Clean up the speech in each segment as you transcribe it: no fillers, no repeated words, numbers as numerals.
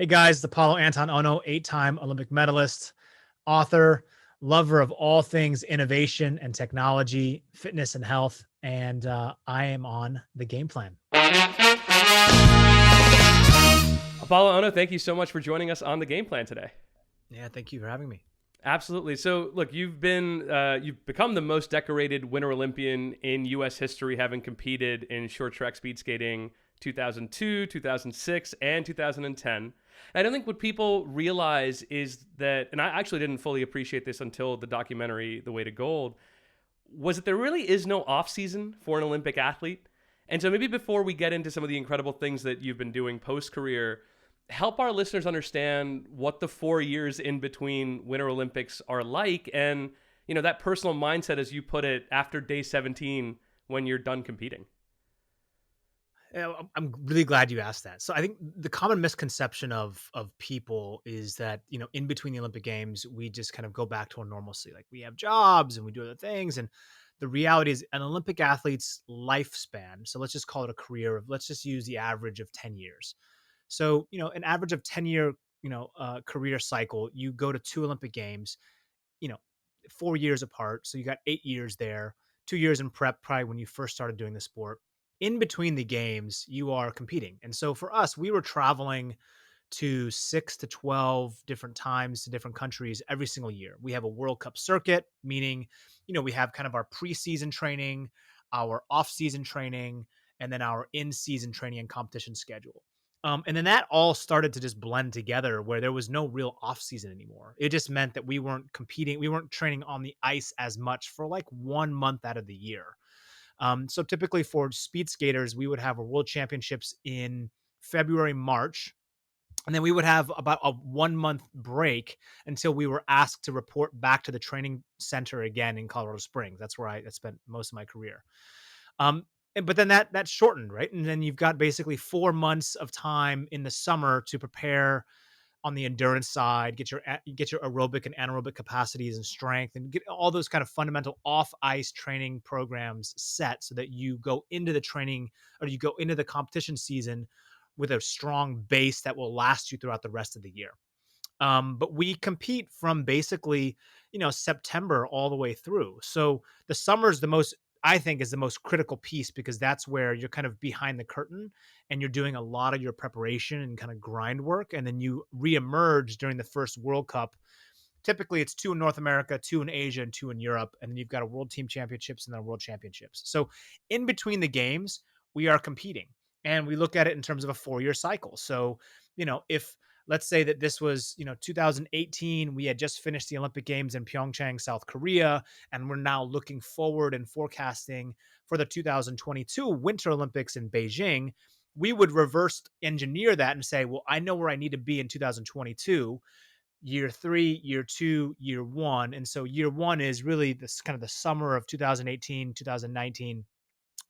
Hey guys, the Apolo Anton Ohno, 8-time Olympic medalist, author, lover of all things innovation and technology, fitness and health, and I am on the game plan. Apolo Ohno, thank you so much for joining us on the game plan today. Yeah, thank you for having me. Absolutely. So, look, you've become the most decorated Winter Olympian in U.S. history, having competed in short track speed skating 2002, 2006, and 2010. I don't think what people realize is that, and I actually didn't fully appreciate this until the documentary The Way to Gold, was that there really is no off season for an Olympic athlete. And so maybe before we get into some of the incredible things that you've been doing post-career, help our listeners understand what the 4 years in between Winter Olympics are like, and that personal mindset, as you put it, after day 17 when you're done competing. I'm really glad you asked that. So I think the common misconception of people is that, in between the Olympic Games, we just kind of go back to our normalcy. Like we have jobs and we do other things. And the reality is an Olympic athlete's lifespan. So let's just call it a career of, let's just use the average of 10 years. So, an average of 10-year, career cycle, you go to two Olympic Games, you know, 4 years apart. So you got 8 years there, 2 years in prep, probably when you first started doing the sport. In between the games, you are competing. And so for us, we were traveling to 6 to 12 different times to different countries every single year. We have a World Cup circuit, meaning, we have kind of our preseason training, our off-season training, and then our in-season training and competition schedule. And then that all started to just blend together where there was no real off season anymore. It just meant that we weren't competing, we weren't training on the ice as much for like 1 month out of the year. So typically for speed skaters, we would have our world championships in February, March, and then we would have about a 1 month break until we were asked to report back to the training center again in Colorado Springs. That's where I spent most of my career. But then that shortened, right? And then you've got basically 4 months of time in the summer to prepare on the endurance side, get your aerobic and anaerobic capacities and strength, and get all those kind of fundamental off ice training programs set so that you go into the training or you go into the competition season with a strong base that will last you throughout the rest of the year. But we compete from basically, September all the way through. So the summer is I think is the most critical piece because that's where you're kind of behind the curtain and you're doing a lot of your preparation and kind of grind work. And then you reemerge during the first World Cup. Typically it's 2 in North America, 2 in Asia, and 2 in Europe. And then you've got a world team championships and then world championships. So in between the games, we are competing and we look at it in terms of a 4-year cycle. So, if let's say that this was, 2018, we had just finished the Olympic Games in Pyeongchang, South Korea, and we're now looking forward and forecasting for the 2022 Winter Olympics in Beijing. We would reverse engineer that and say, well, I know where I need to be in 2022, year 3, year 2, year 1. And so year 1 is really this kind of the summer of 2018, 2019.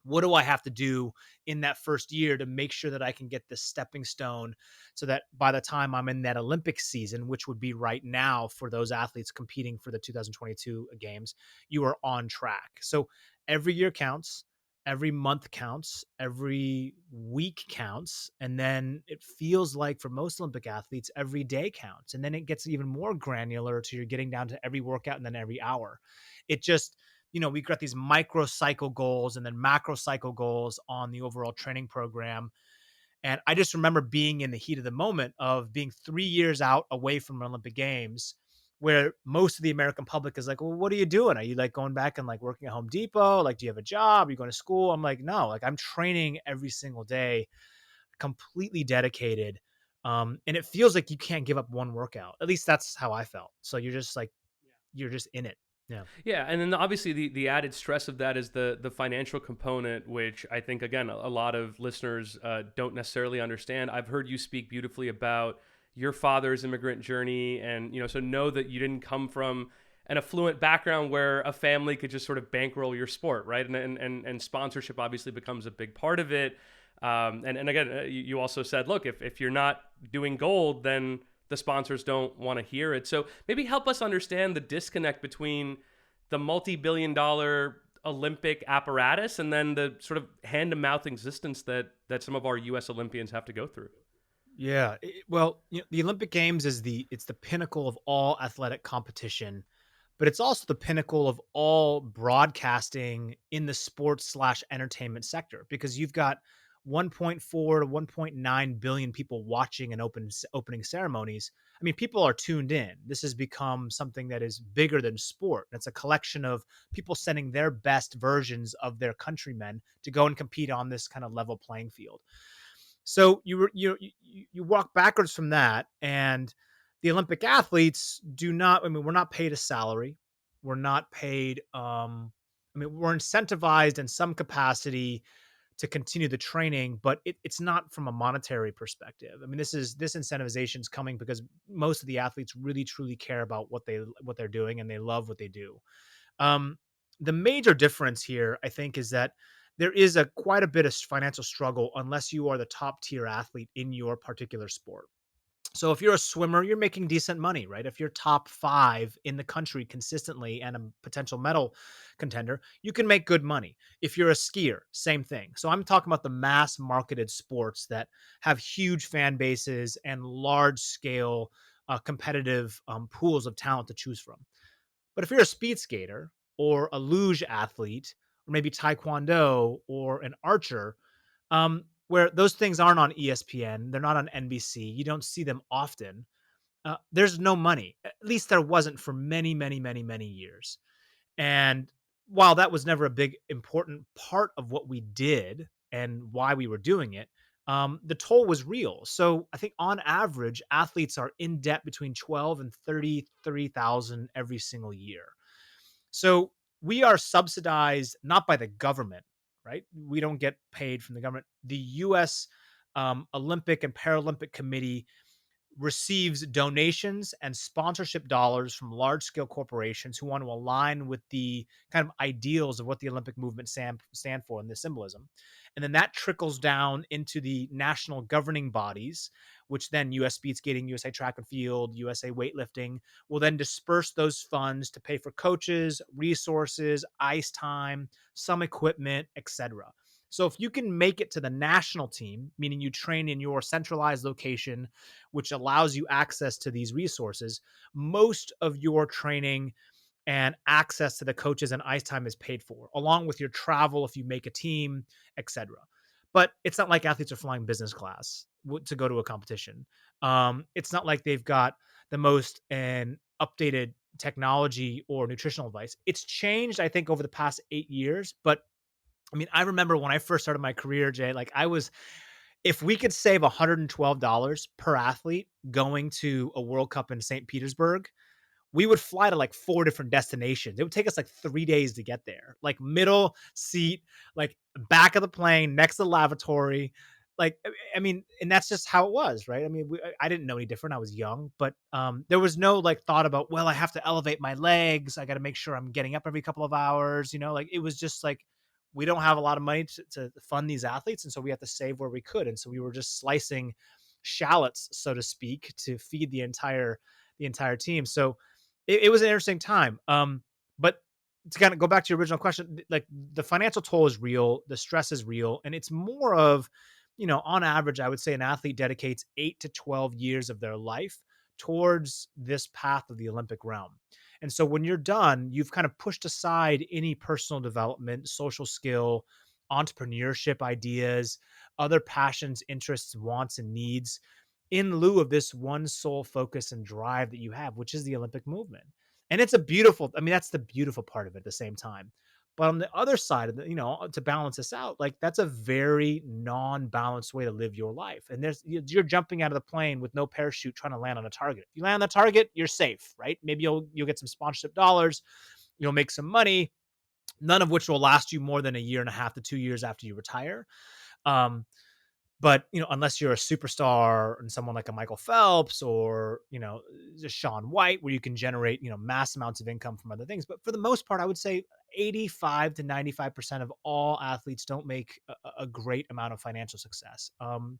What do I have to do in that first year to make sure that I can get this stepping stone so that by the time I'm in that Olympic season, which would be right now for those athletes competing for the 2022 games, you are on track. So every year counts, every month counts, every week counts. And then it feels like for most Olympic athletes, every day counts. And then it gets even more granular to you're getting down to every workout and then every hour. It just, we've got these micro cycle goals and then macro cycle goals on the overall training program. And I just remember being in the heat of the moment of being 3 years out away from Olympic Games, where most of the American public is like, well, what are you doing? Are you like going back and like working at Home Depot? Like, do you have a job? Are you going to school? I'm like, no, like I'm training every single day, completely dedicated. And it feels like you can't give up one workout. At least that's how I felt. So you're just like, you're just in it. Yeah. Yeah, and then obviously the added stress of that is the financial component, which I think, again, a lot of listeners don't necessarily understand. I've heard you speak beautifully about your father's immigrant journey, and so know that you didn't come from an affluent background where a family could just sort of bankroll your sport, right? And sponsorship obviously becomes a big part of it. And again, you also said, look, if you're not doing gold, then the sponsors don't want to hear it. So maybe help us understand the disconnect between the multi-billion-dollar Olympic apparatus and then the sort of hand-to-mouth existence that some of our U.S. Olympians have to go through. Yeah. Well, the Olympic Games is it's the pinnacle of all athletic competition, but it's also the pinnacle of all broadcasting in the sports slash entertainment sector because you've got 1.4 to 1.9 billion people watching an opening ceremonies. I mean, people are tuned in. This has become something that is bigger than sport. It's a collection of people sending their best versions of their countrymen to go and compete on this kind of level playing field. So you walk backwards from that, and the Olympic athletes do not. I mean, we're not paid a salary. We're not paid. I mean, we're incentivized in some capacity to continue the training, but it's not from a monetary perspective. I mean, this incentivization is coming because most of the athletes really truly care about what they're doing and they love what they do. Um, the major difference here, I think, is that there is a quite a bit of financial struggle unless you are the top tier athlete in your particular sport. So if you're a swimmer, you're making decent money, right? If you're top 5 in the country consistently and a potential medal contender, you can make good money. If you're a skier, same thing. So I'm talking about the mass marketed sports that have huge fan bases and large scale competitive pools of talent to choose from. But if you're a speed skater or a luge athlete, or maybe taekwondo or an archer, where those things aren't on ESPN, they're not on NBC, you don't see them often. There's no money. At least there wasn't for many, many, many, many years. And while that was never a big important part of what we did and why we were doing it, the toll was real. So I think on average, athletes are in debt between 12 and 33,000 every single year. So we are subsidized not by the government, right? We don't get paid from the government. The U.S. Olympic and Paralympic Committee receives donations and sponsorship dollars from large scale corporations who want to align with the kind of ideals of what the Olympic movement stand for and the symbolism. And then that trickles down into the national governing bodies, which then US Speed Skating, USA Track and Field, USA Weightlifting will then disperse those funds to pay for coaches, resources, ice time, some equipment, etc. So if you can make it to the national team, meaning you train in your centralized location, which allows you access to these resources, most of your training and access to the coaches and ice time is paid for, along with your travel if you make a team, etc. But it's not like athletes are flying business class to go to a competition. It's not like they've got the most and updated technology or nutritional advice. It's changed, I think, over the past 8 years. But I mean, I remember when I first started my career, Jay, like I was if we could save $112 per athlete going to a World Cup in St. Petersburg, we would fly to like 4 different destinations. It would take us like 3 days to get there. Like middle seat, like back of the plane, next to the lavatory. Like I mean, and that's just how it was, right? I mean, I didn't know any different. I was young, but there was no like thought about, well, I have to elevate my legs. I got to make sure I'm getting up every couple of hours. Like it was just like we don't have a lot of money to fund these athletes, and so we have to save where we could. And so we were just slicing shallots, so to speak, to feed the entire team. So it was an interesting time. But to kind of go back to your original question, like the financial toll is real, the stress is real, and it's more of, on average, I would say an athlete dedicates 8 to 12 years of their life towards this path of the Olympic realm. And so when you're done, you've kind of pushed aside any personal development, social skill, entrepreneurship ideas, other passions, interests, wants, and needs in lieu of this one sole focus and drive that you have, which is the Olympic movement. And it's a beautiful, I mean, that's the beautiful part of it at the same time. But on the other side of the, to balance this out, like that's a very non-balanced way to live your life. And you're jumping out of the plane with no parachute trying to land on a target. If you land on the target, you're safe, right? Maybe you'll get some sponsorship dollars, you'll make some money, none of which will last you more than a year and a half to 2 years after you retire. Um, but unless you're a superstar and someone like a Michael Phelps or just Sean White, where you can generate mass amounts of income from other things. But for the most part, I would say 85 to 95% of all athletes don't make a great amount of financial success. And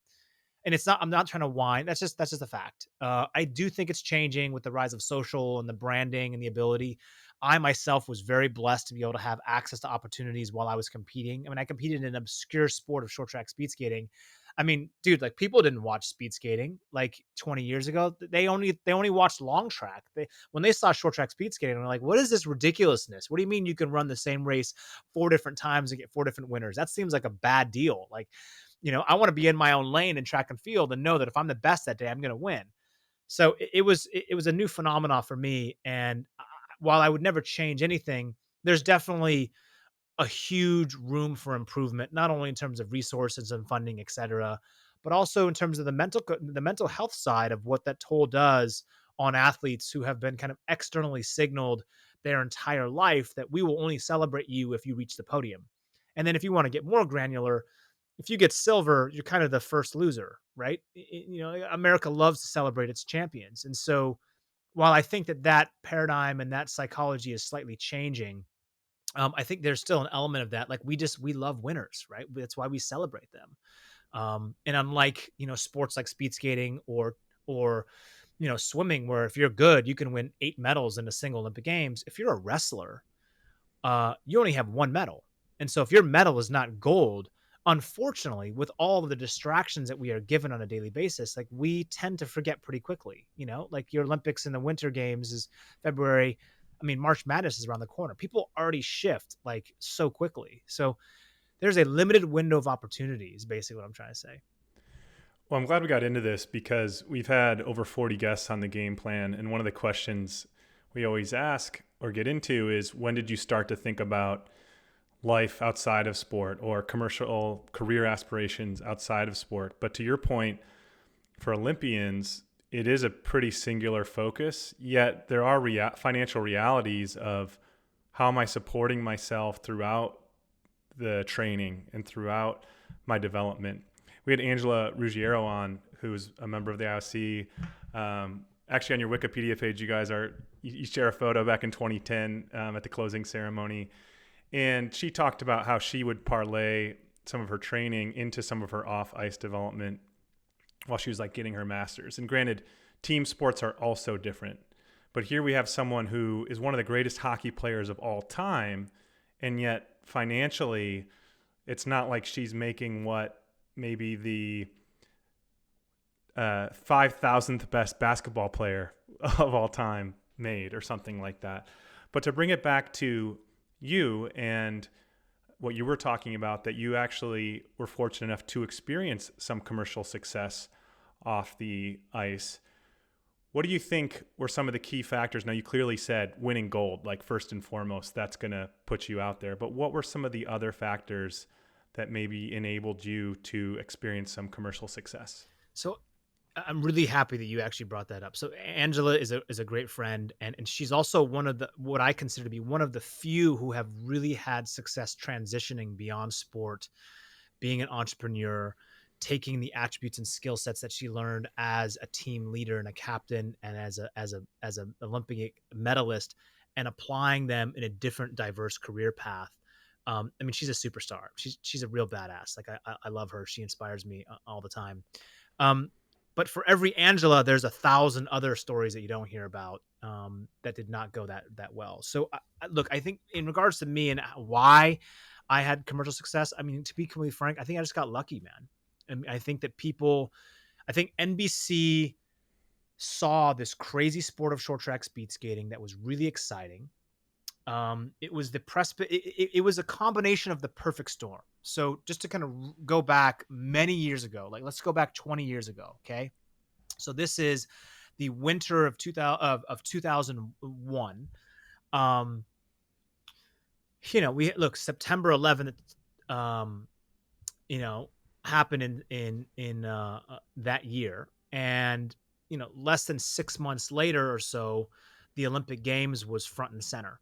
it's not, I'm not trying to whine. That's just a fact. I do think it's changing with the rise of social and the branding and the ability. I myself was very blessed to be able to have access to opportunities while I was competing. I mean, I competed in an obscure sport of short track speed skating. I mean, dude, like people didn't watch speed skating like 20 years ago. They only watched long track. When they saw short track speed skating, they're like, "What is this ridiculousness? What do you mean you can run the same race 4 different times and get 4 different winners? That seems like a bad deal." Like, I want to be in my own lane in track and field and know that if I'm the best that day, I'm going to win. So it was a new phenomenon for me. And while I would never change anything, there's definitely a huge room for improvement, not only in terms of resources and funding, et cetera, but also in terms of the mental health side of what that toll does on athletes who have been kind of externally signaled their entire life that we will only celebrate you if you reach the podium. And then if you want to get more granular, if you get silver, you're kind of the first loser, right? America loves to celebrate its champions. And so while I think that paradigm and that psychology is slightly changing, I think there's still an element of that. Like we love winners, right? That's why we celebrate them. And unlike sports like speed skating or swimming, where if you're good, you can win 8 medals in a single Olympic Games. If you're a wrestler, you only have one medal, and so if your medal is not gold, unfortunately, with all of the distractions that we are given on a daily basis, like we tend to forget pretty quickly. Like your Olympics and the Winter Games is February. I mean, March Madness is around the corner. People already shift like so quickly. So there's a limited window of opportunity, is basically what I'm trying to say. Well, I'm glad we got into this because we've had over 40 guests on the game plan. And one of the questions we always ask or get into is, when did you start to think about life outside of sport or commercial career aspirations outside of sport? But to your point, for Olympians, it is a pretty singular focus, yet there are financial realities of how am I supporting myself throughout the training and throughout my development. We had Angela Ruggiero on, who's a member of the IOC. Actually, on your Wikipedia page, you share a photo back in 2010 at the closing ceremony. And she talked about how she would parlay some of her training into some of her off-ice development while she was like getting her master's. And granted, team sports are also different. But here we have someone who is one of the greatest hockey players of all time, and yet financially, it's not like she's making what maybe the 5,000th best basketball player of all time made or something like that. But to bring it back to you and what you were talking about, that you actually were fortunate enough to experience some commercial success off the ice. What do you think were some of the key factors? Now, you clearly said winning gold, like first and foremost, that's going to put you out there. But what were some of the other factors that maybe enabled you to experience some commercial success? So I'm really happy that you actually brought that up. So Angela is a great friend, and she's also one of what I consider to be one of the few who have really had success transitioning beyond sport, being an entrepreneur, taking the attributes and skill sets that she learned as a team leader and a captain and as a Olympic medalist, and applying them in a different diverse career path. I mean, she's a superstar. She's a real badass. Like I love her. She inspires me all the time. But for every Angela, there's 1,000 other stories that you don't hear about that did not go that well. So look, I think in regards to me and why I had commercial success, I mean, to be completely frank, I think I just got lucky, man. And I think that I think NBC saw this crazy sport of short track speed skating that was really exciting. It was it was a combination of the perfect storm. So just to kind of go back many years ago, like let's go back 20 years ago. Okay. So this is the winter of 2001. Um, we look September 11th, um, happened in that year. And, less than 6 months later or so, the Olympic Games was front and center.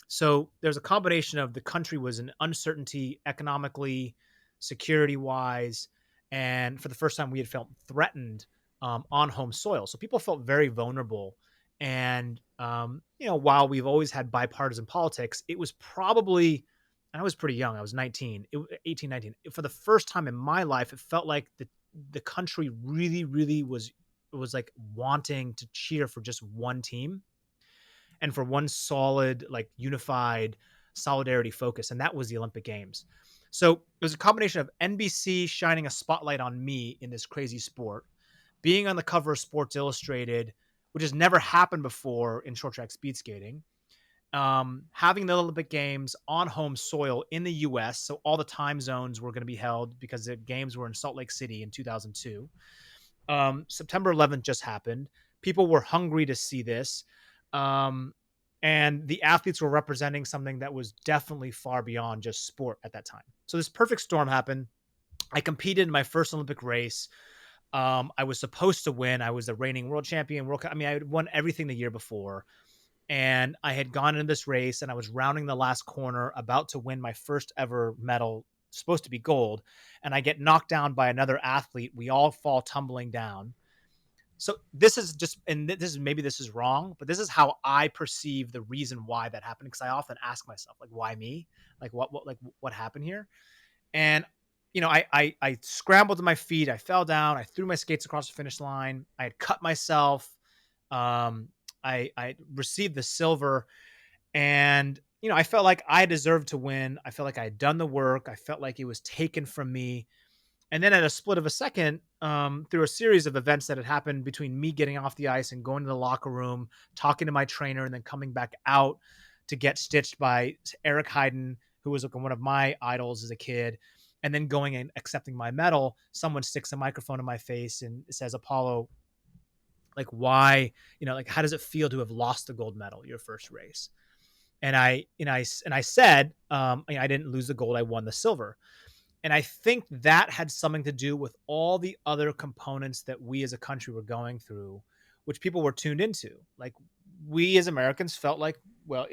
So there's a combination of the country was in uncertainty economically, security wise, and for the first time we had felt threatened on home soil. So people felt very vulnerable. And while we've always had bipartisan politics, it was probably, and I was pretty young. I was 19, 18, 19. For the first time in my life, it felt like the country really, really was like wanting to cheer for just one team and for one solid, like unified solidarity focus. And that was the Olympic Games. So it was a combination of NBC shining a spotlight on me in this crazy sport, being on the cover of Sports Illustrated, which has never happened before in short track speed skating, having the Olympic Games on home soil in the US. So all the time zones were going to be held because the games were in Salt Lake City in 2002. September 11th just happened. People were hungry to see this. Um, and the athletes were representing something that was definitely far beyond just sport at that time. So this perfect storm happened. I competed in my first Olympic race. I was supposed to win. I was the reigning world champion. I mean, I had won everything the year before. And I had gone into this race and I was rounding the last corner, about to win my first ever medal, supposed to be gold. And I get knocked down by another athlete. We all fall tumbling down. So this is just, and this is, maybe this is wrong, but this is how I perceive the reason why that happened. Cause I often ask myself, like, why me? Like what happened here? And I scrambled to my feet. I fell down. I threw my skates across the finish line. I had cut myself. Um, I received the silver, and I felt like I deserved to win. I felt like I had done the work. I felt like it was taken from me. And then at a split of a second, through a series of events that had happened between me getting off the ice and going to the locker room, talking to my trainer, and then coming back out to get stitched by Eric Heiden, who was like one of my idols as a kid, and then going and accepting my medal, someone sticks a microphone in my face and says, Apollo, like, why, like, how does it feel to have lost the gold medal your first race? And I said, I didn't lose the gold, I won the silver. And I think that had something to do with all the other components that we as a country were going through, which people were tuned into. Like, we as Americans felt like, well,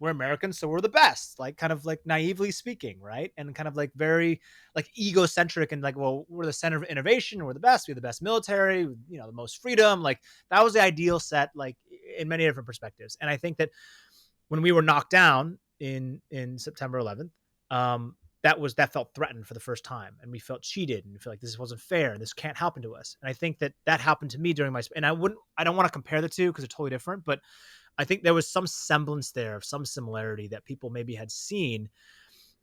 we're Americans, so we're the best, like, kind of like naively speaking, right? And kind of like very like egocentric and like, well, we're the center of innovation, we're the best, we have the best military, the most freedom. Like, that was the ideal set, like, in many different perspectives. And I think that when we were knocked down in September 11th, that felt threatened for the first time, and we felt cheated, and we felt like this wasn't fair, and this can't happen to us. And I think that happened to me during my, and I don't want to compare the two because they're totally different, but I think there was some semblance there of some similarity that people maybe had seen.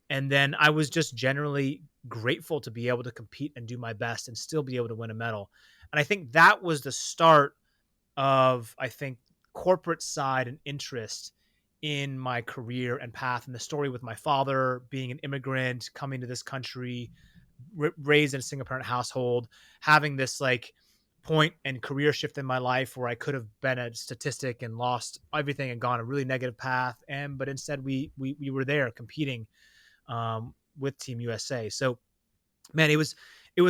And then I was just generally grateful to be able to compete and do my best and still be able to win a medal. And I think that was the start of, I think, corporate side and interest in my career and path, and the story with my father being an immigrant coming to this country, raised in a single parent household, having this like point and career shift in my life where I could have been a statistic and lost everything and gone a really negative path. But instead we were there competing with Team USA. So, man, it was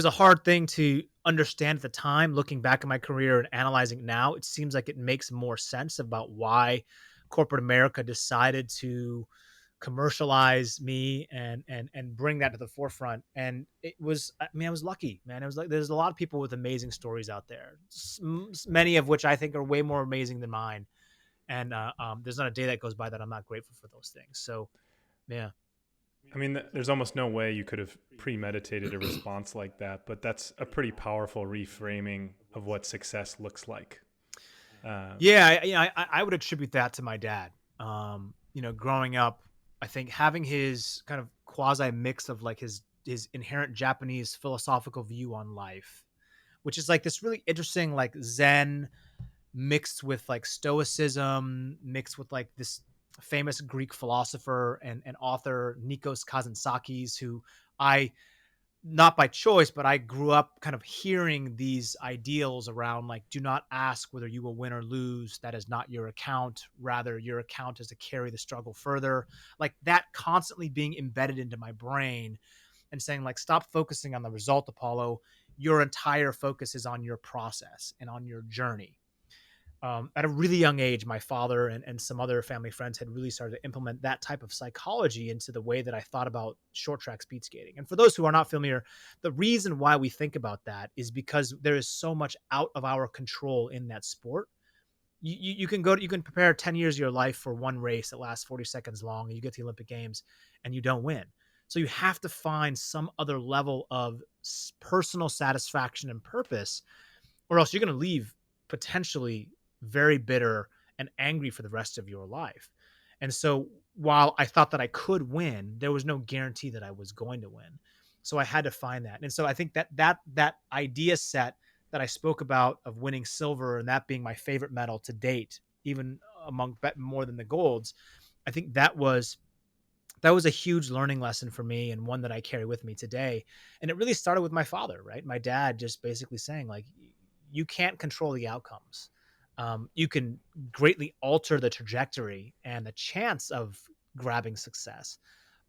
a hard thing to understand at the time. Looking back at my career and analyzing it now, it seems like it makes more sense about why corporate America decided to commercialialize me and bring that to the forefront. And it was, I mean, I was lucky, man. It was like, there's a lot of people with amazing stories out there, many of which I think are way more amazing than mine. And there's not a day that goes by that I'm not grateful for those things. So, yeah. I mean, there's almost no way you could have premeditated a response like that, but that's a pretty powerful reframing of what success looks like. Yeah, I would attribute that to my dad. Growing up, I think having his kind of quasi mix of like his inherent Japanese philosophical view on life, which is like this really interesting like Zen mixed with like Stoicism, mixed with like this famous Greek philosopher and author Nikos Kazantzakis, who I, not by choice, but I grew up kind of hearing these ideals around like, do not ask whether you will win or lose. That is not your account. Rather, your account is to carry the struggle further. Like that constantly being embedded into my brain and saying like, stop focusing on the result, Apollo. Your entire focus is on your process and on your journey. At a really young age, my father and some other family friends had really started to implement that type of psychology into the way that I thought about short track speed skating. And for those who are not familiar, the reason why we think about that is because there is so much out of our control in that sport. You can you can prepare 10 years of your life for one race that lasts 40 seconds long, and you get to the Olympic Games and you don't win. So you have to find some other level of personal satisfaction and purpose, or else you're going to leave potentially very bitter and angry for the rest of your life. And so while I thought that I could win, there was no guarantee that I was going to win. So I had to find that. And so I think that idea set that I spoke about of winning silver and that being my favorite medal to date, even among more than the golds, I think that was a huge learning lesson for me and one that I carry with me today. And it really started with my father, right? My dad just basically saying, like, you can't control the outcomes. You can greatly alter the trajectory and the chance of grabbing success,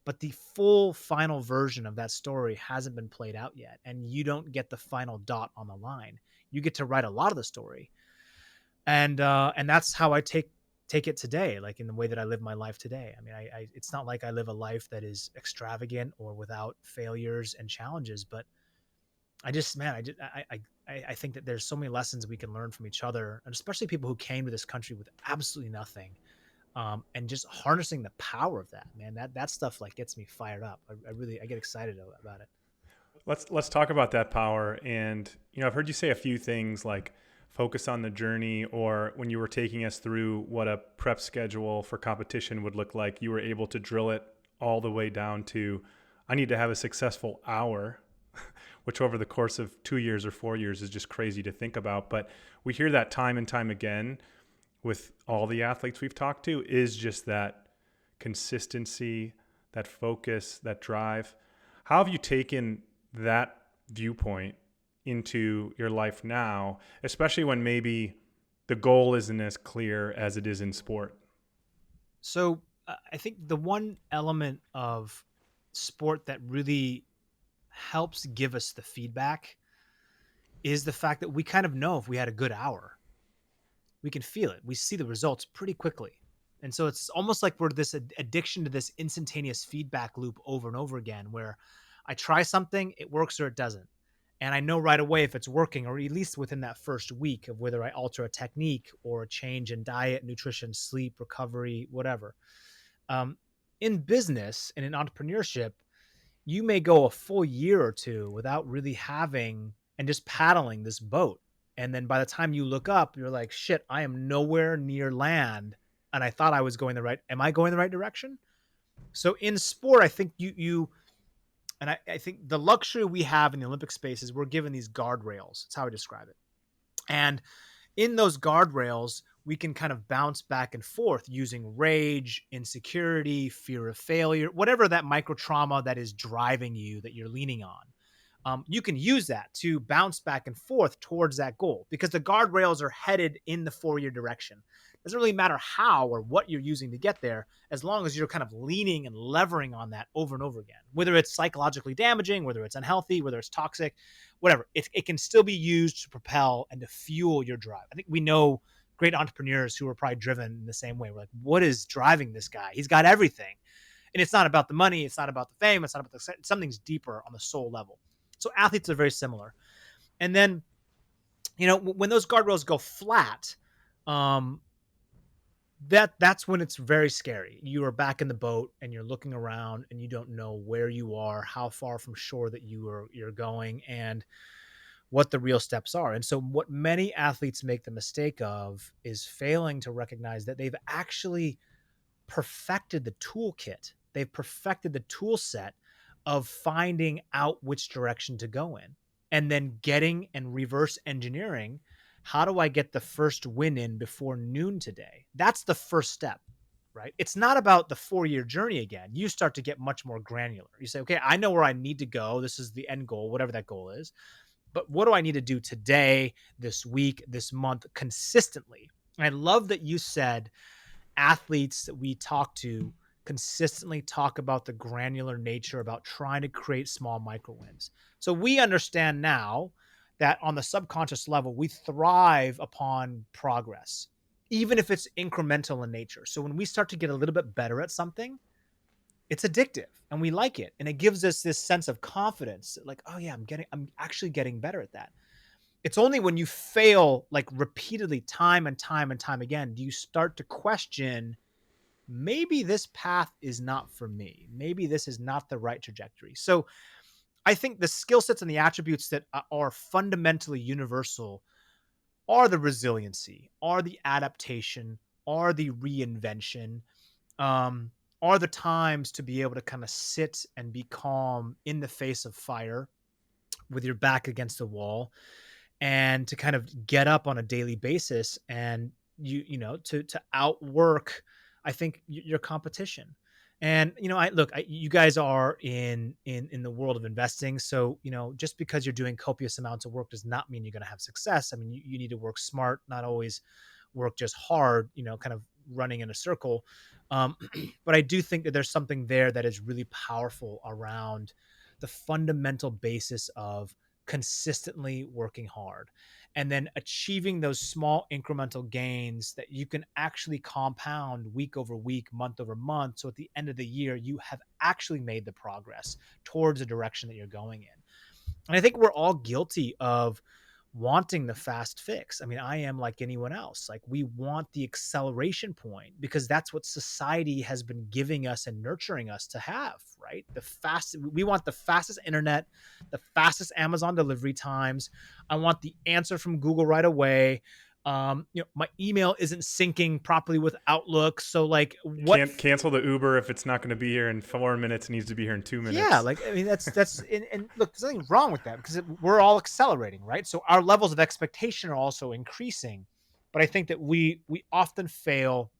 but the full final version of that story hasn't been played out yet. And you don't get the final dot on the line. You get to write a lot of the story, and that's how I take it today, like in the way that I live my life today. I mean, I it's not like I live a life that is extravagant or without failures and challenges, but I just, man, I think that there's so many lessons we can learn from each other, and especially people who came to this country with absolutely nothing, and just harnessing the power of that, man. That stuff like gets me fired up. I really I get excited about it. Let's talk about that power. And I've heard you say a few things like focus on the journey, or when you were taking us through what a prep schedule for competition would look like, you were able to drill it all the way down to I need to have a successful hour, which over the course of 2 years or 4 years is just crazy to think about. But we hear that time and time again with all the athletes we've talked to, is just that consistency, that focus, that drive. How have you taken that viewpoint into your life now, especially when maybe the goal isn't as clear as it is in sport? So I think the one element of sport that really helps give us the feedback is the fact that we kind of know if we had a good hour. We can feel it. We see the results pretty quickly. And so it's almost like we're this addiction to this instantaneous feedback loop over and over again, where I try something, it works or it doesn't. And I know right away if it's working, or at least within that first week of whether I alter a technique or a change in diet, nutrition, sleep, recovery, whatever. Um, in business and in entrepreneurship, you may go a full year or two without really having and just paddling this boat. And then by the time you look up, you're like, shit, I am nowhere near land. And I thought I was going the right, am I going the right direction? So in sport, I think I think the luxury we have in the Olympic space is we're given these guardrails. That's how I describe it. And in those guardrails, we can kind of bounce back and forth using rage, insecurity, fear of failure, whatever that micro trauma that is driving you that you're leaning on. You can use that to bounce back and forth towards that goal because the guardrails are headed in the 4-year direction. It doesn't really matter how or what you're using to get there, as long as you're kind of leaning and levering on that over and over again, whether it's psychologically damaging, whether it's unhealthy, whether it's toxic, whatever. It can still be used to propel and to fuel your drive. I think we know great entrepreneurs who are probably driven in the same way. We're like, what is driving this guy? He's got everything. And it's not about the money. It's not about the fame. It's not about something's deeper on the soul level. So athletes are very similar. And then, when those guardrails go flat, that's when it's very scary. You are back in the boat and you're looking around and you don't know where you are, how far from shore that you're going, and what the real steps are. And so what many athletes make the mistake of is failing to recognize that they've actually perfected the toolkit. They've perfected the tool set of finding out which direction to go in, and then getting and reverse engineering. How do I get the first win in before noon today? That's the first step, right? It's not about the 4-year journey again. You start to get much more granular. You say, okay, I know where I need to go. This is the end goal, whatever that goal is. But what do I need to do today, this week, this month, consistently? And I love that you said athletes that we talk to consistently talk about the granular nature, about trying to create small micro wins. So we understand now that on the subconscious level, we thrive upon progress, even if it's incremental in nature. So when we start to get a little bit better at something, it's addictive and we like it. And it gives us this sense of confidence, like, oh yeah, I'm actually getting better at that. It's only when you fail like repeatedly, time and time and time again, do you start to question, maybe this path is not for me. Maybe this is not the right trajectory. So I think the skill sets and the attributes that are fundamentally universal are the resiliency, are the adaptation, are the reinvention, are the times to be able to kind of sit and be calm in the face of fire with your back against the wall, and to kind of get up on a daily basis and to outwork, I think, your competition. And you guys are in the world of investing, so just because you're doing copious amounts of work does not mean you're going to have success. I mean, you need to work smart, not always work just hard, kind of running in a circle. um, but I do think that there's something there that is really powerful around the fundamental basis of consistently working hard and then achieving those small incremental gains that you can actually compound week over week, month over month. So at the end of the year, you have actually made the progress towards the direction that you're going in. And I think we're all guilty of wanting the fast fix. I mean, I am like anyone else. Like, we want the acceleration point because that's what society has been giving us and nurturing us to have, right? We want the fastest internet, the fastest Amazon delivery times. I want the answer from Google right away. My email isn't syncing properly with Outlook. So like, what Can't cancel the Uber if it's not going to be here in 4 minutes. It needs to be here in 2 minutes. like, I mean, that's and look, there's nothing wrong with that because we're all accelerating, right? So our levels of expectation are also increasing. But I think that we often fail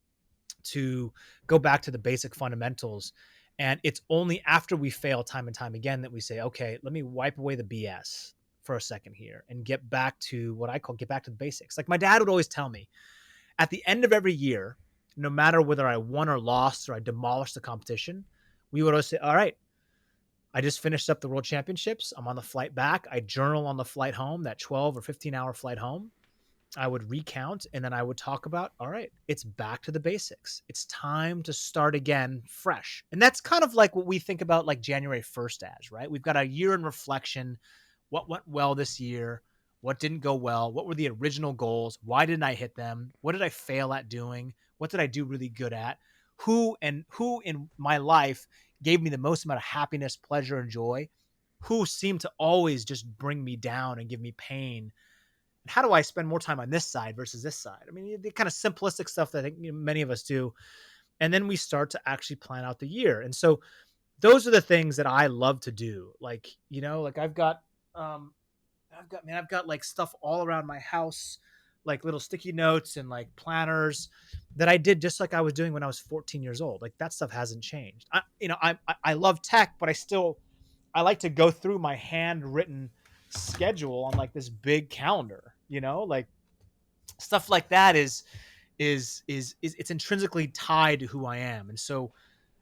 to go back to the basic fundamentals. And it's only after we fail time and time again that we say, okay, let me wipe away the BS for a second here and get back to what I call get back to the basics. Like, my dad would always tell me at the end of every year, no matter whether I won or lost or I demolished the competition, we would always say, all right, I just finished up the world championships. I'm on the flight back. I journal on the flight home, that 12 or 15-hour flight home. I would recount, and then I would talk about, all right, it's back to the basics. It's time to start again fresh. And that's kind of like what we think about like January 1st as, right? We've got a year in reflection. What went well this year? What didn't go well? What were the original goals? Why didn't I hit them? What did I fail at doing? What did I do really good at? Who in my life gave me the most amount of happiness, pleasure, and joy? Who seemed to always just bring me down and give me pain? And how do I spend more time on this side versus this side? I mean, the kind of simplistic stuff that I think many of us do. And then we start to actually plan out the year. And so those are the things that I love to do. Like, like I've got like stuff all around my house, like little sticky notes and like planners that I did just like I was doing when I was 14 years old. Like, that stuff hasn't changed. I love tech, but I like to go through my handwritten schedule on like this big calendar, like stuff like that is it's intrinsically tied to who I am. And so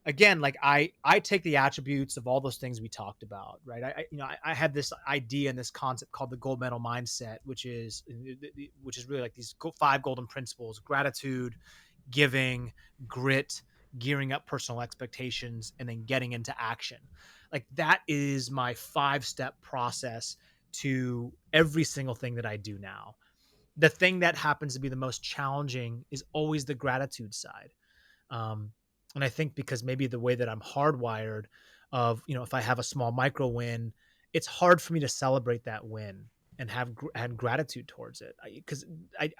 again, like I take the attributes of all those things we talked about, right? I had this idea and this concept called the gold medal mindset, which is really like these 5 golden principles: gratitude, giving, grit, gearing up personal expectations, and then getting into action. Like, that is my 5-step process to every single thing that I do now. The thing that happens to be the most challenging is always the gratitude side. And I think because maybe the way that I'm hardwired of, if I have a small micro win, it's hard for me to celebrate that win and have gratitude towards it. Because I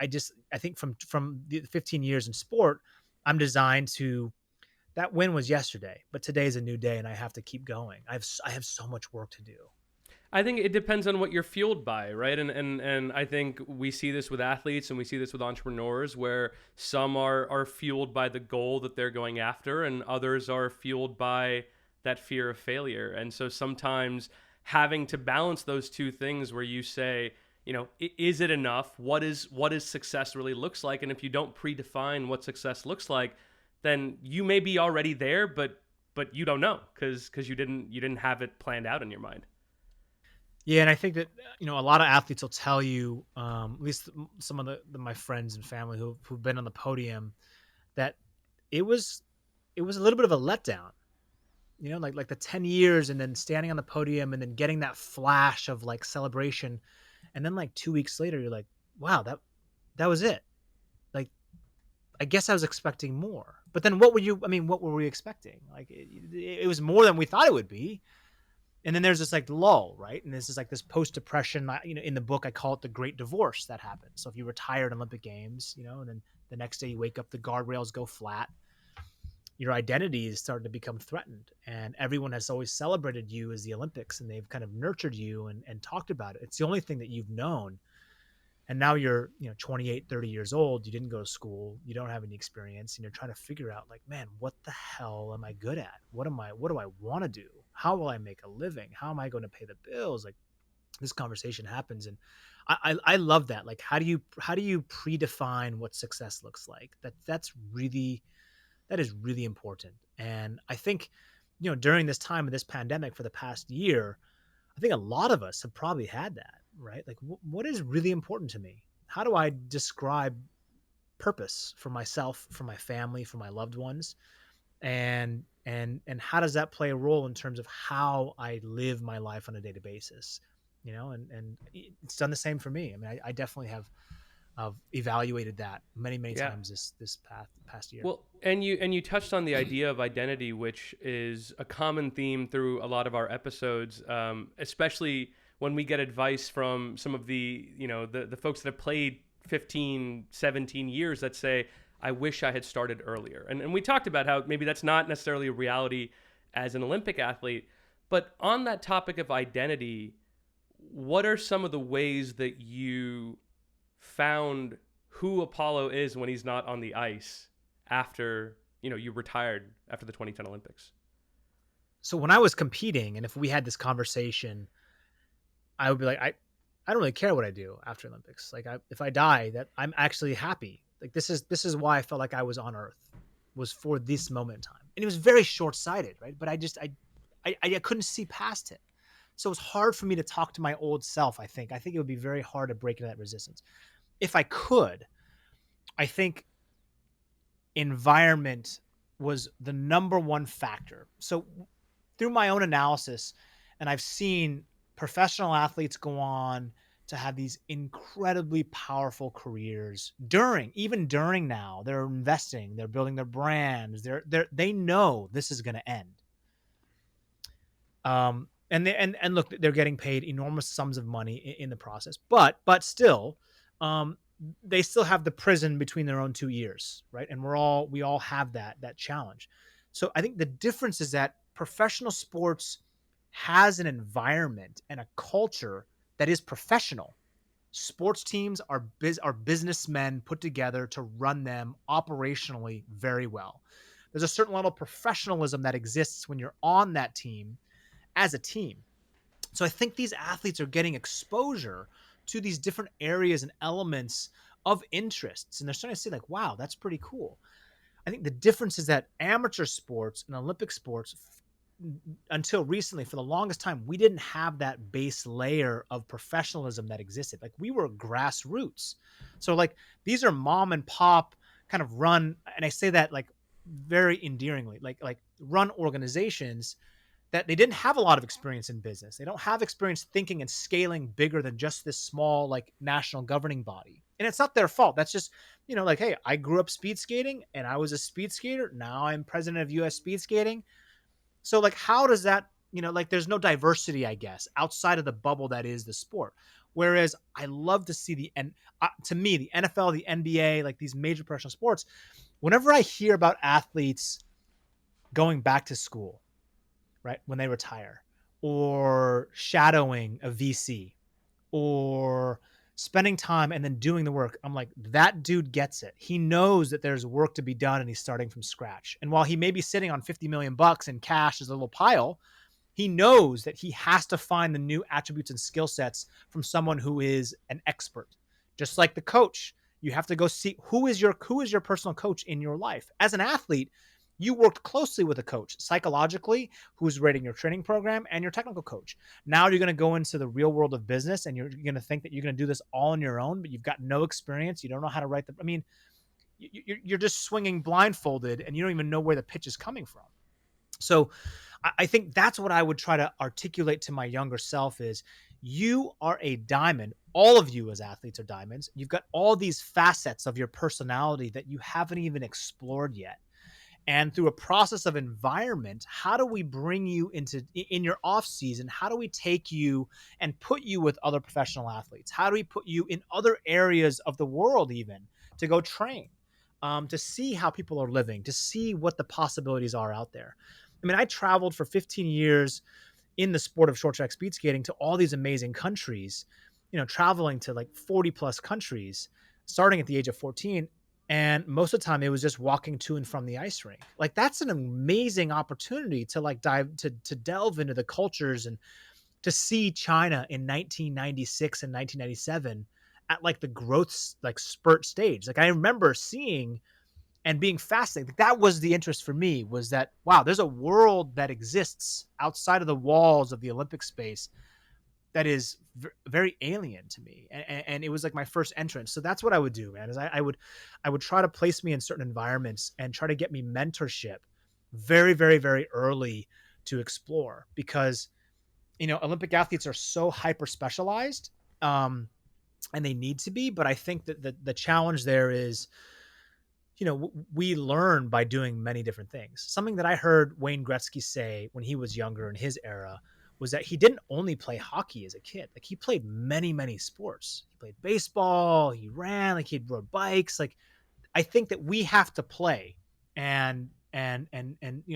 think from the 15 years in sport, I'm designed to, that win was yesterday, but today is a new day and I have to keep going. I have so much work to do. I think it depends on what you're fueled by, right? And I think we see this with athletes and we see this with entrepreneurs, where some are fueled by the goal that they're going after and others are fueled by that fear of failure. And so sometimes having to balance those two things where you say, is it enough? What is success really looks like? And if you don't predefine what success looks like, then you may be already there, but you don't know because you didn't have it planned out in your mind. Yeah, and I think that a lot of athletes will tell you, at least some of my friends and family who've been on the podium, that it was a little bit of a letdown. Like the 10 years and then standing on the podium and then getting that flash of like celebration, and then like 2 weeks later you're like, wow, that was it. Like, I guess I was expecting more. But then what were we expecting? Like, it was more than we thought it would be. And then there's this like lull, right? And this is like this post-depression, in the book, I call it the great divorce that happens. So if you retire at Olympic Games, and then the next day you wake up, the guardrails go flat. your identity is starting to become threatened, and everyone has always celebrated you as the Olympics, and they've kind of nurtured you and talked about it. It's the only thing that you've known. And now you're, 28, 30 years old. You didn't go to school. You don't have any experience, and you're trying to figure out, like, man, what the hell am I good at? What do I want to do? How will I make a living? How am I going to pay the bills? Like, this conversation happens, and I love that. Like, how do you predefine what success looks like? That is really important. And I think, during this time of this pandemic for the past year, I think a lot of us have probably had that, right? Like, what is really important to me? How do I describe purpose for myself, for my family, for my loved ones? And how does that play a role in terms of how I live my life on a daily basis? And it's done the same for me. I mean, I definitely have evaluated that many Yeah. times this past year. Well, and you touched on the idea of identity, which is a common theme through a lot of our episodes, especially when we get advice from some of the folks that have played 15, 17 years that say, I wish I had started earlier. And we talked about how maybe that's not necessarily a reality as an Olympic athlete. But on that topic of identity, what are some of the ways that you found who Apolo is when he's not on the ice after, you retired after the 2010 Olympics? So when I was competing, and if we had this conversation, I would be like, I don't really care what I do after Olympics. Like, if I die, that I'm actually happy. Like, this is why I felt like I was on Earth, was for this moment in time. And it was very short-sighted, right? But I couldn't see past it. So it was hard for me to talk to my old self. I think it would be very hard to break into that resistance. If I could, I think environment was the number one factor. So through my own analysis, and I've seen professional athletes go on to have these incredibly powerful careers even during now, they're investing, they're building their brands, they know this is going to end. And look, they're getting paid enormous sums of money in the process, but still, they still have the prison between their own two ears, right? And we all have that challenge. So I think the difference is that professional sports has an environment and a culture that is professional. Sports teams are businessmen put together to run them operationally very well. There's a certain level of professionalism that exists when you're on that team as a team. So I think these athletes are getting exposure to these different areas and elements of interests, and they're starting to see, like, wow, that's pretty cool. I think the difference is that amateur sports and Olympic sports, until recently, for the longest time, we didn't have that base layer of professionalism that existed. Like, we were grassroots. So, like, these are mom and pop kind of run, and I say that, like, very endearingly, like run organizations that they didn't have a lot of experience in business. They don't have experience thinking and scaling bigger than just this small, like, national governing body. And it's not their fault. That's just, like, hey, I grew up speed skating and I was a speed skater. Now I'm president of US Speed Skating. So, like, how does that, like, there's no diversity, I guess, outside of the bubble that is the sport. Whereas I love to see to me, the NFL, the NBA, like, these major professional sports, whenever I hear about athletes going back to school, right, when they retire, or shadowing a VC, or spending time and then doing the work, I'm like, that dude gets it. He knows that there's work to be done and he's starting from scratch. And while he may be sitting on $50 million in cash as a little pile, he knows that he has to find the new attributes and skill sets from someone who is an expert. Just like the coach, you have to go see who is your personal coach in your life. As an athlete, you worked closely with a coach psychologically, who's rating your training program, and your technical coach. Now you're going to go into the real world of business, and you're going to think that you're going to do this all on your own, but you've got no experience. You don't know how to write you're just swinging blindfolded, and you don't even know where the pitch is coming from. So I think that's what I would try to articulate to my younger self is, you are a diamond. All of you as athletes are diamonds. You've got all these facets of your personality that you haven't even explored yet. And through a process of environment, how do we bring you in your off season? How do we take you and put you with other professional athletes? How do we put you in other areas of the world even to go train? to see how people are living, to see what the possibilities are out there. I mean, I traveled for 15 years in the sport of short track speed skating to all these amazing countries, traveling to like 40 plus countries, starting at the age of 14. And most of the time it was just walking to and from the ice rink. Like that's an amazing opportunity to like dive to delve into the cultures and to see China in 1996 and 1997 at like the growth like spurt stage. Like I remember seeing and being fascinated. Like, that was the interest for me, was that, wow, there's a world that exists outside of the walls of the Olympic space that is very alien to me. And it was like my first entrance. So that's what I would do, man, is I would try to place me in certain environments and try to get me mentorship very, very, very early to explore, because Olympic athletes are so hyper specialized, and they need to be. But I think that the challenge there is, we learn by doing many different things. Something that I heard Wayne Gretzky say when he was younger in his era was that he didn't only play hockey as a kid. Like he played many, many sports. He played baseball, he ran, like he rode bikes. Like I think that we have to play, and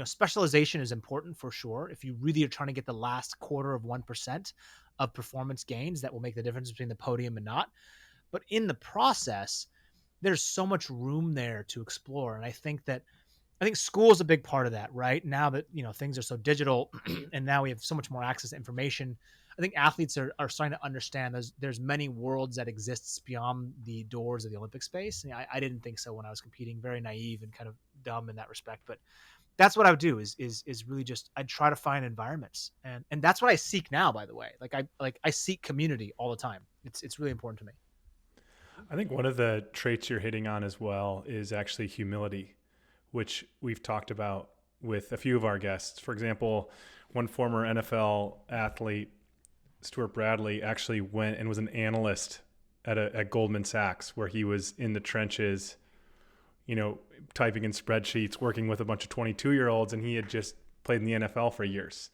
specialization is important for sure. If you really are trying to get the last quarter of 1% of performance gains, that will make the difference between the podium and not. But in the process, there's so much room there to explore. And I think school is a big part of that, right? Now that, things are so digital and now we have so much more access to information, I think athletes are starting to understand there's many worlds that exists beyond the doors of the Olympic space. And I didn't think so when I was competing, very naive and kind of dumb in that respect. But that's what I would do is really just, I'd try to find environments. And that's what I seek now, by the way. I seek community all the time. It's really important to me. I think one of the traits you're hitting on as well is actually humility, which we've talked about with a few of our guests. For example, one former NFL athlete, Stuart Bradley, actually went and was an analyst at Goldman Sachs, where he was in the trenches, typing in spreadsheets, working with a bunch of 22-year-olds, and he had just played in the NFL for years.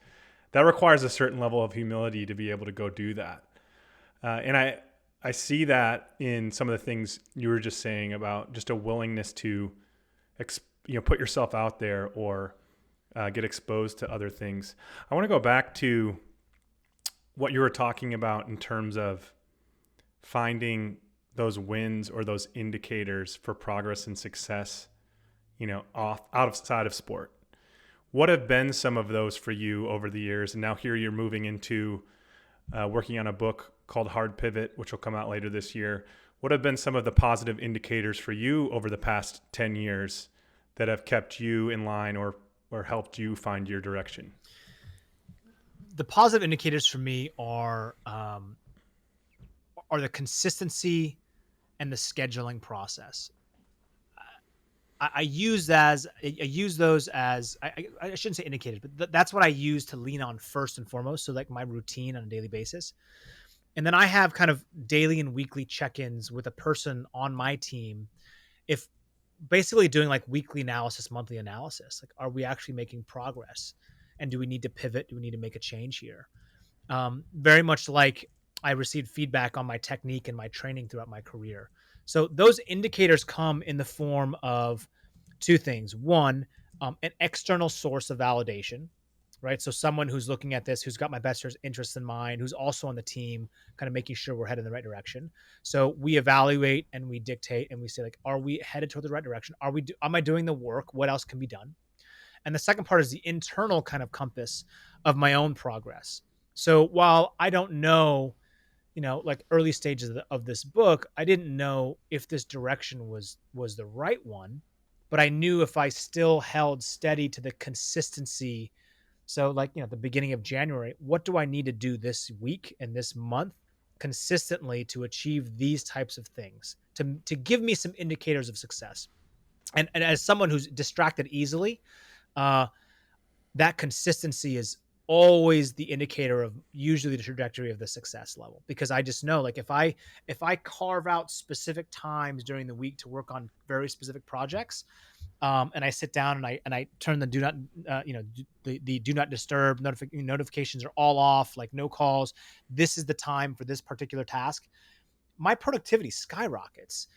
That requires a certain level of humility to be able to go do that. And I see that in some of the things you were just saying about just a willingness to, put yourself out there or get exposed to other things. I want to go back to what you were talking about in terms of finding those wins or those indicators for progress and success, outside of sport. What have been some of those for you over the years? And now here you're moving into working on a book called Hard Pivot, which will come out later this year. What have been some of the positive indicators for you over the past 10 years that have kept you in line or helped you find your direction? The positive indicators for me are the consistency and the scheduling process. I use those as I shouldn't say indicators, but that's what I use to lean on first and foremost. So like my routine on a daily basis. And then I have kind of daily and weekly check-ins with a person on my team, if basically doing like weekly analysis, monthly analysis. Like, are we actually making progress? And do we need to pivot? Do we need to make a change here? Very much like I received feedback on my technique and my training throughout my career. So those indicators come in the form of two things. One, an external source of validation, right? So someone who's looking at this, who's got my best interests in mind, who's also on the team, kind of making sure we're headed in the right direction. So we evaluate and we dictate and we say, like, are we headed toward the right direction? Am I doing the work? What else can be done? And the second part is the internal kind of compass of my own progress. So while I don't know, like early stages of this book, I didn't know if this direction was the right one, but I knew if I still held steady to the consistency. So like, at the beginning of January, what do I need to do this week and this month consistently to achieve these types of things, to give me some indicators of success? And as someone who's distracted easily, that consistency is always the indicator of usually the trajectory of the success level, because I just know, like, if I carve out specific times during the week to work on very specific projects, and I sit down and I turn the do not the do not disturb notifications are all off, like no calls. This is the time for this particular task. My productivity skyrockets.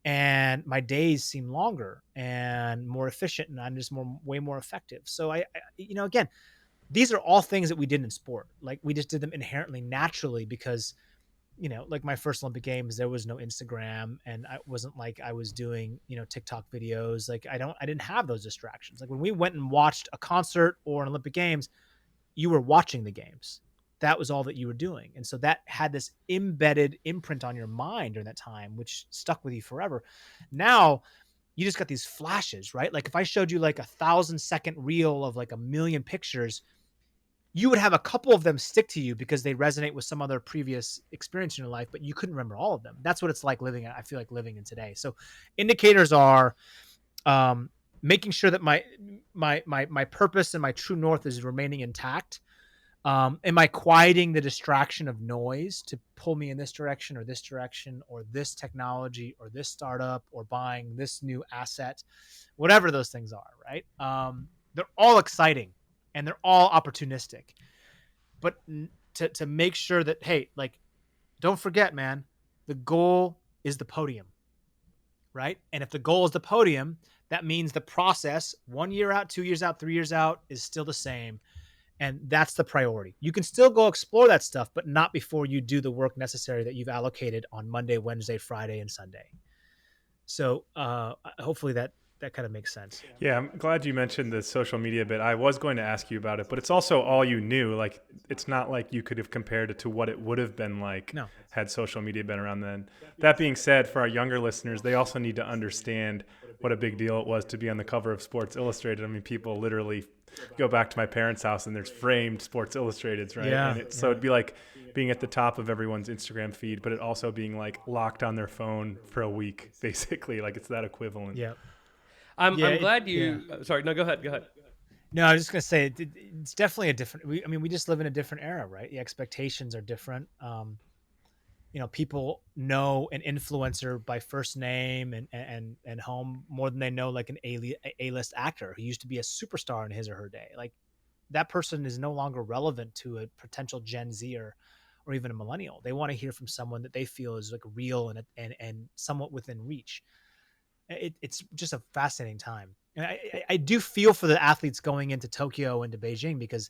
and my days seem longer and more efficient, and I'm just way more effective. So again, these are all things that we did in sport. Like we just did them inherently naturally because, like my first Olympic Games, there was no Instagram, and I wasn't like I was doing, TikTok videos. Like I didn't have those distractions. Like when we went and watched a concert or an Olympic Games, you were watching the games. That was all that you were doing. And so that had this embedded imprint on your mind during that time, which stuck with you forever. Now you just got these flashes, right? Like if I showed you like 1,000-second reel of like a million pictures, you would have a couple of them stick to you because they resonate with some other previous experience in your life, but you couldn't remember all of them. That's what it's like living. I feel like living in today. So indicators are making sure that my purpose and my true north is remaining intact. Am I quieting the distraction of noise to pull me in this direction or this technology or this startup or buying this new asset, whatever those things are, right? They're all exciting and they're all opportunistic, but to make sure that, hey, like, don't forget, man, the goal is the podium, right? And if the goal is the podium, that means the process 1 year out, 2 years out, 3 years out is still the same. And that's the priority. You can still go explore that stuff, but not before you do the work necessary that you've allocated on Monday, Wednesday, Friday, and Sunday. So hopefully that kind of makes sense. Yeah, I'm glad you mentioned the social media bit. I was going to ask you about it, but it's also all you knew. Like, it's not like you could have compared it to what it would have been like had social media been around then. That being said, for our younger listeners, they also need to understand what a big deal it was to be on the cover of Sports Illustrated. I mean, people literally go back to my parents' house and there's framed Sports Illustrateds, right? Yeah, And so it'd be like being at the top of everyone's Instagram feed, but it also being like locked on their phone for a week, basically. Like it's that equivalent. Yeah. I'm glad you. Sorry, no, go ahead. No, I was just gonna say it's definitely a different. We just live in a different era, right? The expectations are different. People know an influencer by first name and home more than they know like an A-list actor who used to be a superstar in his or her day. Like that person is no longer relevant to a potential Gen Z or even a millennial. They want to hear from someone that they feel is like real and somewhat within reach. It's just a fascinating time. And I do feel for the athletes going into Tokyo and to Beijing because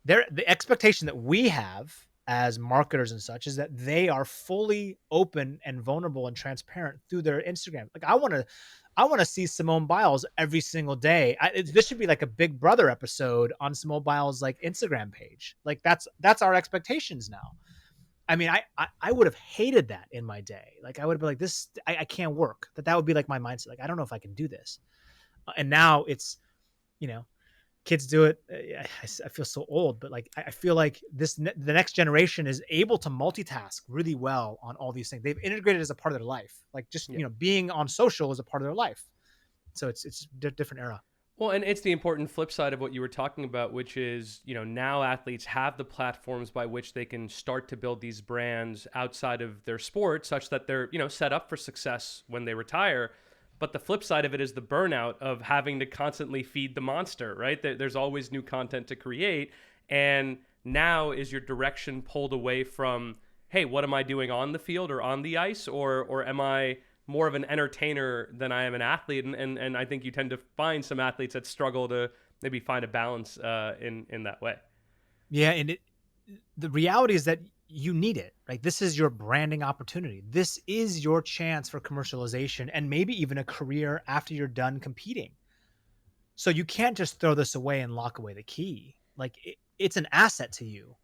the expectation that we have as marketers and such is that they are fully open and vulnerable and transparent through their Instagram. Like I want to see Simone Biles every single day. This should be like a Big Brother episode on Simone Biles' like Instagram page. Like that's our expectations now. I mean, I would have hated that in my day. Like I would have been like, this, I can't work. That would be like my mindset. Like, I don't know if I can do this. And now it's, kids do it. I feel so old, but like, I feel like the next generation is able to multitask really well on all these things. They've integrated as a part of their life. Like just, being on social is a part of their life. So it's a different era. Well, and it's the important flip side of what you were talking about, which is, now athletes have the platforms by which they can start to build these brands outside of their sport such that they're, set up for success when they retire. But the flip side of it is the burnout of having to constantly feed the monster, right? There's always new content to create. And now is your direction pulled away from, hey, what am I doing on the field or on the ice? Or am I more of an entertainer than I am an athlete? And I think you tend to find some athletes that struggle to maybe find a balance in that way. Yeah. And the reality is that you need it, right? This is your branding opportunity. This is your chance for commercialization and maybe even a career after you're done competing. So you can't just throw this away and lock away the key. Like it's an asset to you,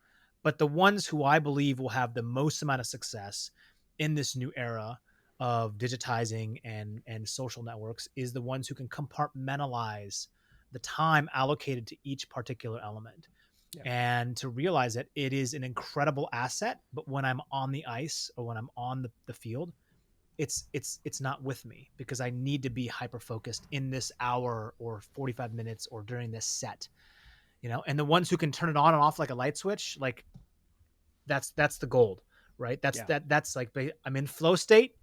but the ones who I believe will have the most amount of success in this new era of digitizing and social networks is the ones who can compartmentalize the time allocated to each particular element. Yeah. And to realize that it is an incredible asset, but when I'm on the ice or when I'm on the field, it's not with me because I need to be hyper focused in this hour or 45 minutes or during this set, and the ones who can turn it on and off like a light switch, like that's the gold, right? That's like, I'm in flow state.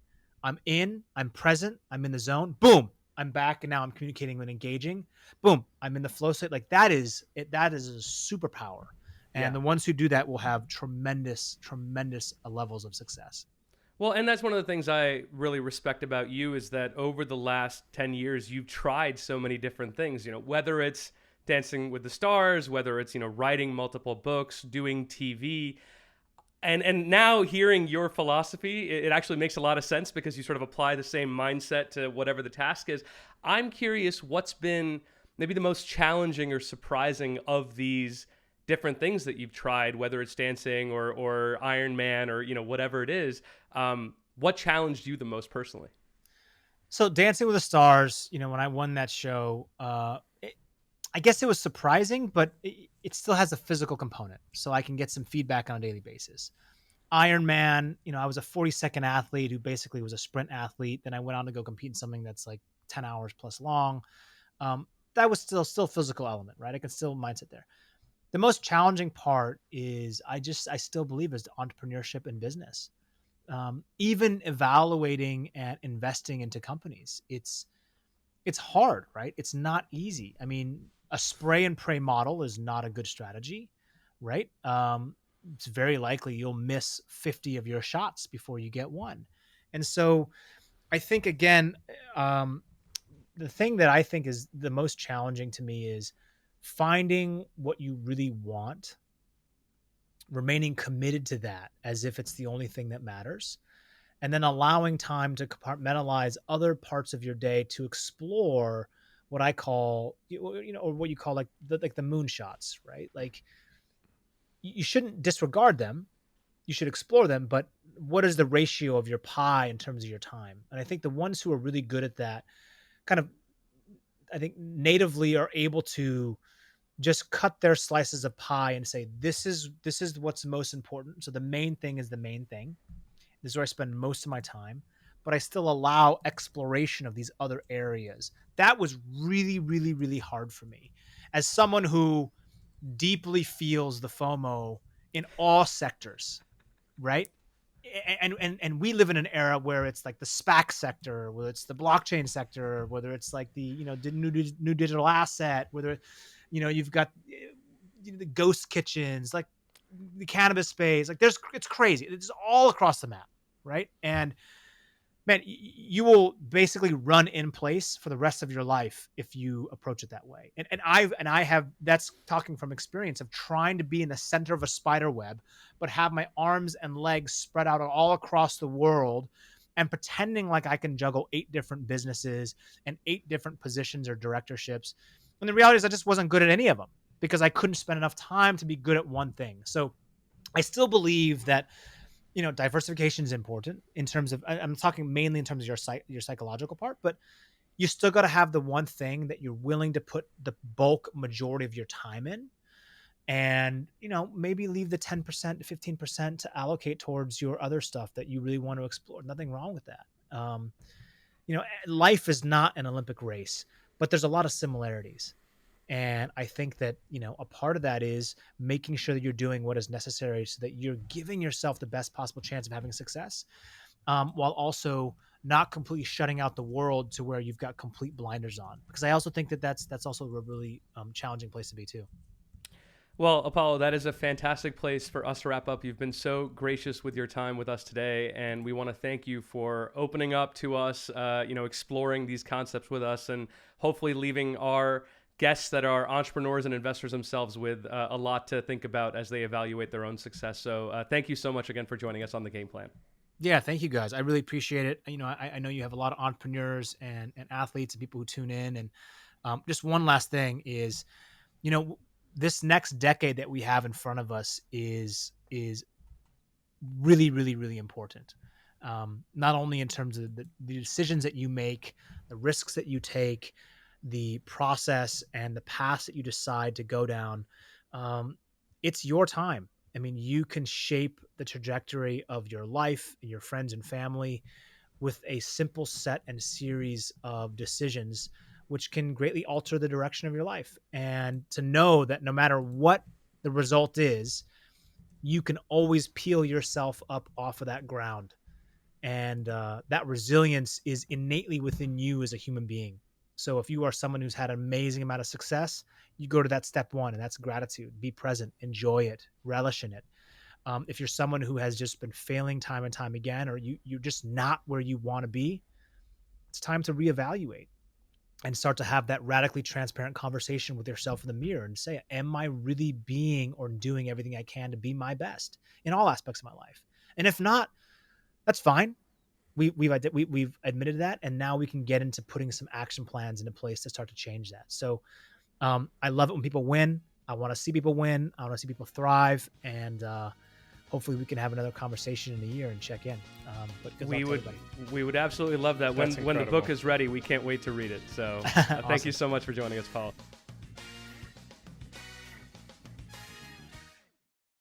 I'm present. I'm in the zone. Boom. I'm back. And now I'm communicating and engaging. Boom. I'm in the flow state. Like that is a superpower. And the ones who do that will have tremendous levels of success. Well, and that's one of the things I really respect about you is that over the last 10 years, you've tried so many different things, whether it's Dancing with the Stars, whether it's, writing multiple books, doing TV. And now hearing your philosophy, it actually makes a lot of sense because you sort of apply the same mindset to whatever the task is. I'm curious what's been maybe the most challenging or surprising of these different things that you've tried, whether it's dancing or Iron Man or whatever it is. What challenged you the most personally? So Dancing with the Stars, when I won that show, I guess it was surprising, but it still has a physical component. So I can get some feedback on a daily basis. Iron Man, I was a 40-second athlete who basically was a sprint athlete. Then I went on to go compete in something that's like 10 hours plus long. That was still physical element, right? I can still mindset there. The most challenging part is I still believe is entrepreneurship and business. Even evaluating and investing into companies, it's hard, right? It's not easy. I mean, a spray and pray model is not a good strategy, right? It's very likely you'll miss 50 of your shots before you get one. And so I think, again, the thing that I think is the most challenging to me is finding what you really want, remaining committed to that as if it's the only thing that matters, and then allowing time to compartmentalize other parts of your day to explore what I call, or what you call like the moonshots, right? Like you shouldn't disregard them. You should explore them, but what is the ratio of your pie in terms of your time? And I think the ones who are really good at that kind of, I think natively are able to just cut their slices of pie and say, this is what's most important. So the main thing is the main thing. This is where I spend most of my time, but I still allow exploration of these other areas. That was really, really, really hard for me as someone who deeply feels the FOMO in all sectors, right? And we live in an era where it's like the SPAC sector, whether it's the blockchain sector, whether it's like the new digital asset, whether you've got the ghost kitchens, like the cannabis space, like it's crazy. It's all across the map, right? And man, you will basically run in place for the rest of your life if you approach it that way. And I have, that's talking from experience of trying to be in the center of a spider web, but have my arms and legs spread out all across the world and pretending like I can juggle 8 different businesses and 8 different positions or directorships. And the reality is I just wasn't good at any of them because I couldn't spend enough time to be good at one thing. So I still believe that diversification is important in terms of, I'm talking mainly in terms of your psychological part, but you still got to have the one thing that you're willing to put the bulk majority of your time in, and maybe leave the 10% to 15% to allocate towards your other stuff that you really want to explore. Nothing wrong with that. Life is not an Olympic race, but there's a lot of similarities. And I think that, a part of that is making sure that you're doing what is necessary so that you're giving yourself the best possible chance of having success, while also not completely shutting out the world to where you've got complete blinders on. Because I also think that that's also a really challenging place to be too. Well, Apollo, that is a fantastic place for us to wrap up. You've been so gracious with your time with us today, and we want to thank you for opening up to us, exploring these concepts with us, and hopefully leaving our guests that are entrepreneurs and investors themselves with a lot to think about as they evaluate their own success. So thank you so much again for joining us on The Game Plan. Yeah, thank you guys. I really appreciate it. I know you have a lot of entrepreneurs and athletes and people who tune in. And just one last thing is, this next decade that we have in front of us is really, really, really important. Not only in terms of the decisions that you make, the risks that you take, the process and the path that you decide to go down. It's your time. I mean, you can shape the trajectory of your life, your friends and family with a simple set and series of decisions, which can greatly alter the direction of your life. And to know that no matter what the result is, you can always peel yourself up off of that ground. And that resilience is innately within you as a human being. So if you are someone who's had an amazing amount of success, you go to that step 1, and that's gratitude. Be present, enjoy it, relish in it. If you're someone who has just been failing time and time again, or you're just not where you want to be, it's time to reevaluate and start to have that radically transparent conversation with yourself in the mirror and say, am I really being or doing everything I can to be my best in all aspects of my life? And if not, that's fine. We've admitted that, and now we can get into putting some action plans into place to start to change that. So I love it when people win. I want to see people win. I want to see people thrive, and hopefully we can have another conversation in a year and check in. But good luck to everybody. We would absolutely love that. When the book is ready, we can't wait to read it. So Awesome. Thank you so much for joining us, Paul.